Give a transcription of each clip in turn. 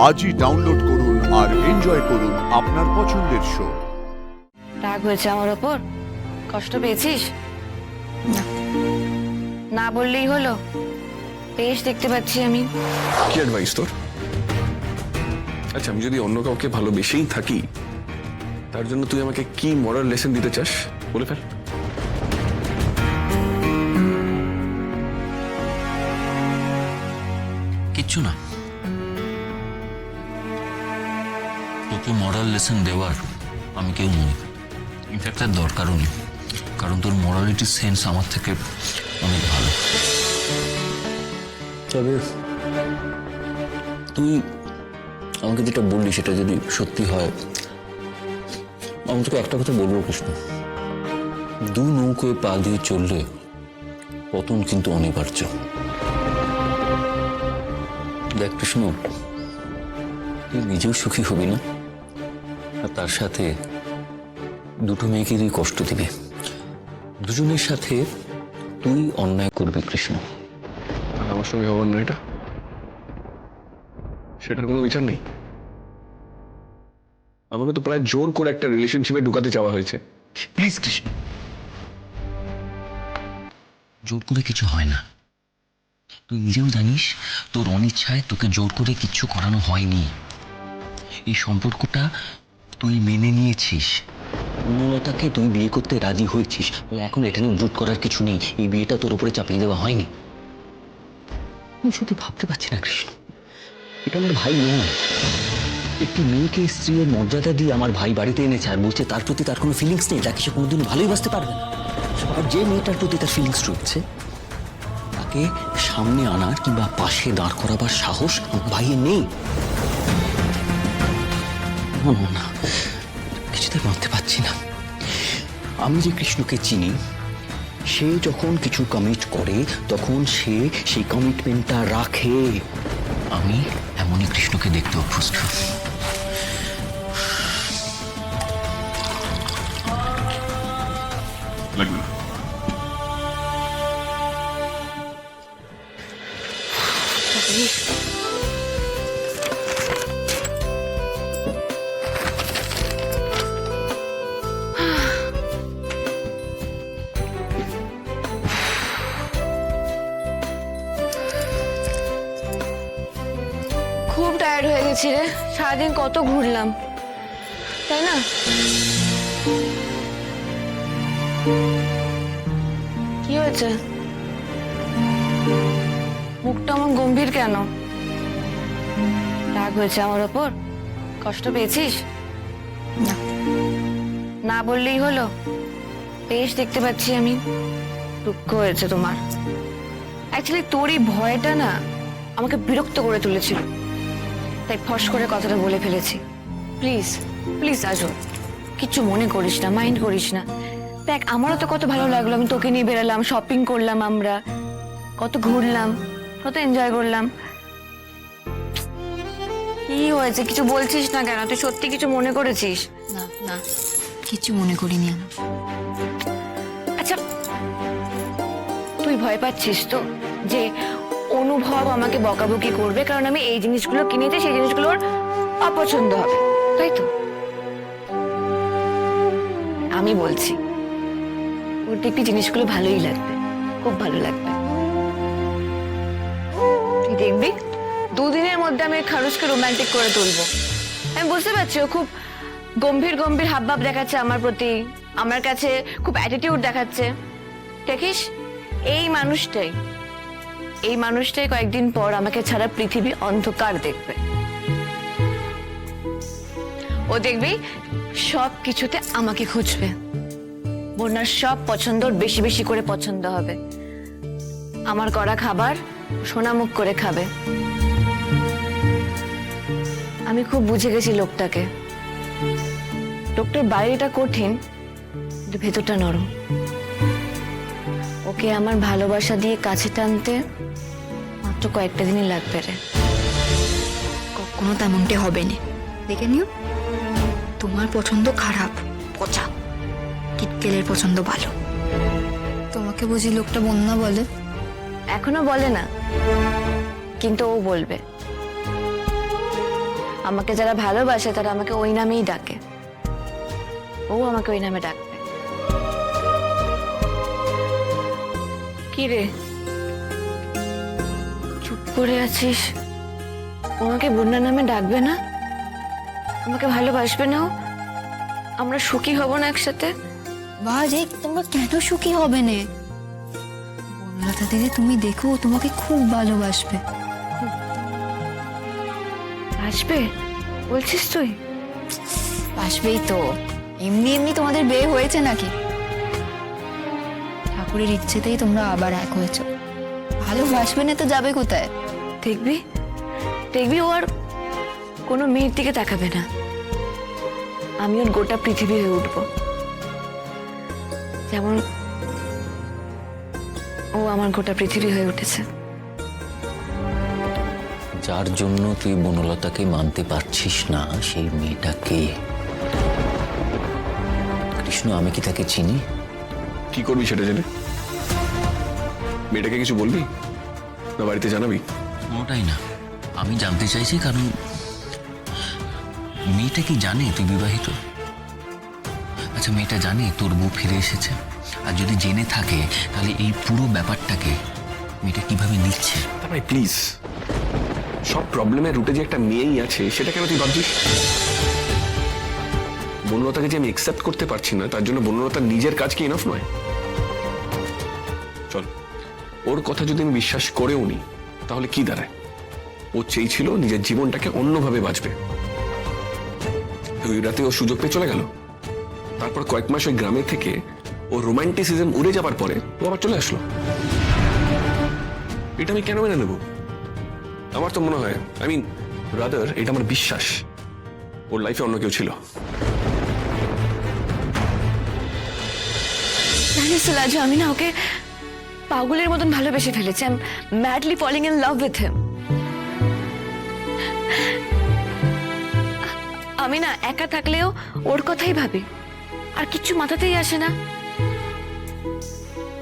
আজই ডাউনলোড করুন আর এনজয় করুন আপনার পছন্দের শো। রাগ হয়েছে আমার ওপর? কষ্ট পেয়েছিস? না, না বললেই হলো। বেশ দেখতে পাচ্ছি আমি। কি অ্যাডভাইস তোর? আচ্ছা, আমি যদি অন্য কাউকে ভালোবেসেই থাকি, তার জন্য তুই আমাকে কি মরাল লেসন দিতে চাস বলে ফেল। কিচ্ছু না, তোকে মরাল লেসন দেওয়ার আমি কেউ নই। ইনফ্যাক্ট তার দরকারও নেই, কারণ তোর মরালিটি সেন্স আমার থেকে অনেক ভালো। তবে তুই আমাকে যেটা বললি সেটা যদি সত্যি হয়, আমি তোকে একটা কথা বলবো কৃষ্ণ, দু নৌকোয় পা দিয়ে চললে পতন কিন্তু অনিবার্য। দেখ কৃষ্ণ, তুই নিজেও সুখী হবি না, আর তার সাথে দুটো মেয়েকেই কষ্ট দিবি। দুজনের সাথে তুই অন্যায় করবি কৃষ্ণ। আর আমার সঙ্গে হবার না, এটা সেটার কোনো বিচার নেই। আমাকে তো প্রায় জোর করে একটা রিলেশনশিপে ঢুকাতে চাওয়া হয়েছে। প্লিজ কৃষ্ণ, জোর করে কিছু হয় না। তুই নিজেও জানিস তোর অনিচ্ছায় তোকে জোর করে কিচ্ছু করানো হয়নি। এই সম্পর্কটা তুই মেনে নিয়েছিস, অনুলতাকে তুই বিয়ে করতে রাজি হয়েছিস। এখন এখানে জোর করার কিছু নেই, এই বিয়েটা তোর উপরে চাপিয়ে দেওয়া হয়নি। আমি সত্যি ভাবতে পারছি না কৃষ্ণ, এটা আমার ভাই নয়। একটি মেয়েকে স্ত্রীর মর্যাদা দিয়ে আমার ভাই বাড়িতে এনেছে, আর বলছে তার প্রতি তার কোনো ফিলিংস নেই, তাকে সে কোনোদিন ভালোই বাসতে পারবে না। আর যে মেয়েটার প্রতি তার ফিলিংস রয়েছে, তাকে সামনে আনার কিংবা পাশে দাঁড় করাবার সাহস আমার ভাইয়ের নেই। না না না, কিছুতে মানতে পারছি না। আমি যে কৃষ্ণকে চিনি, সে যখন কিছু কমিট করে তখন সে সেই কমিটমেন্টটা রাখে। আমি এমনই কৃষ্ণকে দেখতে অভ্যস্ত। লাগবে না। খুব টায়ার্ড হয়ে গেছি রে, সারাদিন কত ঘুরলাম, তাই না? কি হয়েছে? মুখটা আমার গম্ভীর কেন? রাগ হয়েছে আমার ওপর? কষ্ট পেয়েছিস? না, না বললেই হলো। বেশ দেখতে পাচ্ছি আমি। দুঃখ হয়েছে তোমার। অ্যাকচুয়ালি তোর এই ভয়টা না আমাকে বিরক্ত করে তুলেছিল, তাই ফস করে কথাটা বলে ফেলেছি। প্লিজ প্লিজ আজও কিচ্ছু মনে করিস না, মাইন্ড করিস না। দেখ, আমারও তো কত ভালো লাগলো, আমি তোকে নিয়ে বেরালাম, শপিং করলাম, আমরা কত ঘুরলাম, কত এনজয় করলাম। কি হয়েছে? কিছু বলছিস না কেন? তুই সত্যি কিছু মনে করেছিস? না না, কিছু মনে করিনি আমি। আচ্ছা, তুই ভয় পাচ্ছিস তো যে অনুভব আমাকে বকাবকি করবে কারণ আমি এই জিনিসগুলো কিনেছি, সেই জিনিসগুলোর অপছন্দ হবে, তাই তো? আমি বলছি ওর দেখবি জিনিসগুলো ভালোই লাগবে, খুব ভালো লাগবে। তুই দেখবি দুদিনের মধ্যে আমি খারুসকে রোমান্টিক করে তুলবো। আমি বুঝতে পারছি ও খুব গম্ভীর গম্ভীর হাবভাব দেখাচ্ছে আমার প্রতি, আমার কাছে খুব অ্যাটিটিউড দেখাচ্ছে। দেখিস, এই মানুষটাই কয়েকদিন পর আমাকে ছাড়া পৃথিবী অন্ধকার দেখবে। ও দেখবি সব কিছুতে আমাকে খুঁজবে, বন্যার সব পছন্দ বেশি বেশি করে পছন্দ হবে। আমার করা খাবার সোনামুখ করে খাবে। আমি খুব বুঝে গেছি লোকটাকে। লোকটার বাইরেটা কঠিন, কিন্তু ভেতরটা নরম। ওকে আমার ভালোবাসা দিয়ে কাছে টানতে মাত্র কয়েকটা দিনই লাগবে রে। কখনো তেমনটি হবে না, দেখে নিও। তোমার পছন্দ খারাপ, পচা, কিটকেলের পছন্দ ভালো। তোমাকে বুঝি লোকটা বন্যা বলে? এখনো বলে না, কিন্তু ও বলবে। আমাকে যারা ভালোবাসে তারা আমাকে ওই নামেই ডাকে, ও আমাকে ওই নামে ডাকবে। কি রে, চুপ করে আছিস? ও আমাকে বন্যা নামে ডাকবে না? আমাকে ভালোবাসবে না? ও আমরা সুখী হব না একসাথে? বাজ, তোমরা কেন সুখী হবে না? বনলতা দিদি, তুমি দেখো ও তোমাকে খুব ভালোবাসবে। আসবে বলছিস তুই? আসবেই তো, এমনি এমনি তোমাদের বিয়ে হয়েছে নাকি? ঠাকুরের ইচ্ছেতেই তোমরা আবার এক হয়েছো। ভালোবাসবে না তো যাবে কোথায়? দেখবি দেখবি ও আর কোনো মেয়ের দিকে তাকাবে না। আমি ওর গোটা পৃথিবী হয়ে উঠবো, যেমন ও আমার গোটা পৃথিবী হয়ে উঠেছে। যার জন্য তুই বনলতাকে মানতে পারছিস না সেই মেয়েটাকে। কৃষ্ণ, আমি কি তাকে চিনি? কি করবি সেটা জেনে? মেয়েটাকে কিছু বলবি না বাড়িতে জানাবি? কোনোটাই না। আমি জানতে চাইছি কারণ মেয়েটা কি জানে তুই বিবাহিত? আচ্ছা, মেয়েটা জানে তোর বউ ফিরে এসেছে? আর যদি জেনে থাকে তাহলে এই পুরো ব্যাপারটাকে মেয়েটা কিভাবে নিচ্ছে? ভাই প্লিজ, সব প্রবলেমের রুটে যে একটা মেয়েই আছে সেটা কেন তুই ভাবছিস? বনলতাকে যে আমি একসেপ্ট করতে পারছি না তার জন্য বনলতার নিজের কাজ কি এনাফ নয়? চল, ওর কথা যদি আমি বিশ্বাস করেও নি তাহলে কি দাঁড়ায়? ও চেয়েছিল নিজের জীবনটাকে অন্যভাবে বাঁচবে, ওই রাতে ও সুযোগ পেয়ে চলে গেল। তারপর কয়েক মাস ওই গ্রামে থেকে ও রোমান্টিসিজম উড়ে যাবার পরে ও আবার চলে আসলো। এটা আমি কেন মেনে নেব? আমার তো মনে হয়, রাদার এটা আমার বিশ্বাস, ওর লাইফে অন্য কেউ ছিল। জানিস তো লাজু, আমি না ওকে পাগলের মতন ভালোবেসে ফেলেছি। I am madly falling in love with him. আমি না একা থাকলেও ওর কথাই ভাবি, আর কিচ্ছু মাথাতেই আসে না।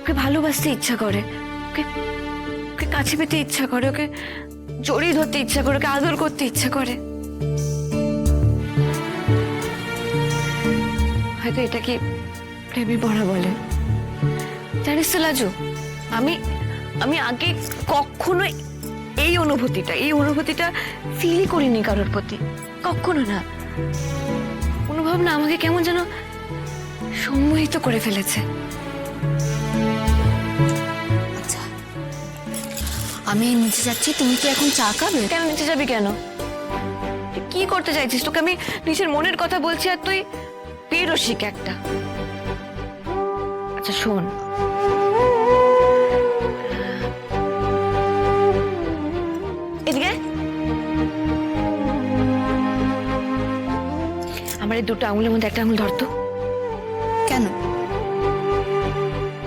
ওকে ভালোবাসতে ইচ্ছা করে, ওকে ওকে কাছে পেতে ইচ্ছা করে, ওকে জড়িয়ে ধরতে ইচ্ছা করে, ওকে আদর করতে ইচ্ছা করে। হয়তো এটা কি প্রেমে পড়া বলে। জানিস তো লাজু, আমি আমি আগে কখনো এই অনুভূতিটা ফিলই করিনি কারোর প্রতি, কখনো না। অনুভব না আমাকে কেমন যেন সম্মোহিত করে ফেলেছে। আচ্ছা, আমি নিচে যাচ্ছি, তুমি কি এখন চা খাবে? কেন নিচে যাবি কেন? তুই কি করতে চাইছিস? তোকে আমি নিজের মনের কথা বলছি আর তুই বেরসিক একটা। আচ্ছা শোন, এদিকে আমার এই দুটো আঙুলের মধ্যে একটা আঙুল ধরতো।